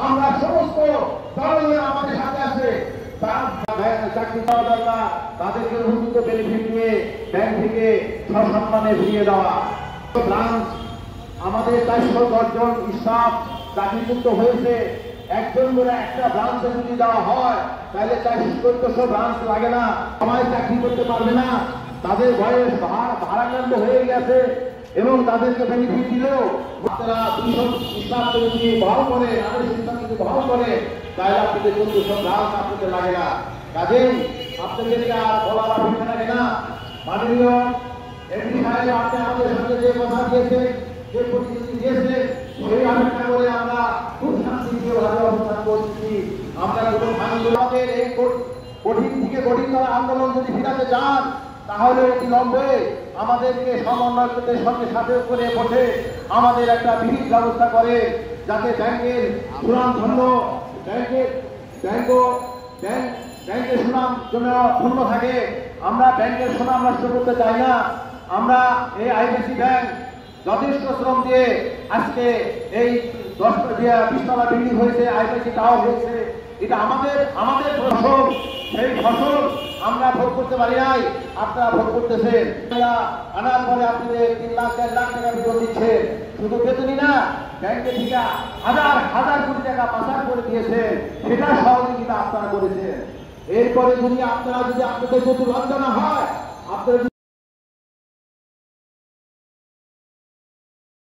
আমরা সমস্ত দলের আমাদের সাথে আছে, চাকরি পাওয়া দরকার, তাদেরকে উপযুক্ত বেনিফিট দিয়ে ব্যাংক থেকে সসম্মানে ফিরিয়ে দেওয়া। ব্রাঞ্চ আমাদের 410 জন স্টাফ চাকরিযুক্ত হয়েছে। একজন করে একটা ব্রাঞ্চে যদি দেওয়া হয় তাহলে 414 ব্রাঞ্চ লাগে না, সবাই চাকরি করতে পারবে না। তাদের বয়স ভারাক্রান্ত হয়ে গেছে এবং তাদেরকে বেনিফিট দিলেও আপনারা 200 স্টাফ যদি বহাল করে, আমাদের স্টাফ যদি বহাল করে তাহলে আপনাদের 1400 ব্রাঞ্চ আপনাদের লাগে না। কাজেই আপনাদেরকে আর বলার অপেক্ষা থাকে না। মাননীয় এমপি সাহেব আপনি আমাদের সঙ্গে যে কথা দিয়েছে, যে প্রতিশ্রুতি দিয়েছে, সেই অপেক্ষা করে আমরা খুব শান্তিপ্রিয়ভাবে অবস্থান করছি। আমরা কোনো আমাদের এই কঠিন থেকে কঠিনতর আন্দোলন যদি ফিরাতে চান তাহলে অবিলম্বে আমাদেরকে সমন্বয়কদের সঙ্গে সাথে করে বসে আমাদের একটা বিহিত ব্যবস্থা করে, যাতে ব্যাংকের সুনামধন্য ব্যাংকের সুনাম জন্য পূর্ণ থাকে। আমরা ব্যাংকের সুনাম নষ্ট করতে চাই না। আমরা এই আইবিসি ব্যাংক যথেষ্ট শ্রম দিয়ে আজকে এই 20তলা বিল্ডিং হয়েছে, আইবিসি টাওয়ার হয়েছে। এটা আমাদের ফসল, সেই ফসল আমরা ভোগ করতে পারি নাই, আপনারা ভোগ করতেছেন। আনার পরে আপনাদের 3 লাখ 4 লাখ টাকা বেতন দিচ্ছেন, শুধু বেতনই না, ব্যাংকে থেকে হাজার হাজার কোটি টাকা পাচার করে দিয়েছেন, সেটা সহযোগিতা আপনারা করেছেন। এরপরে যদি আপনাদের যদি লজ্জা না হয়, আপনারা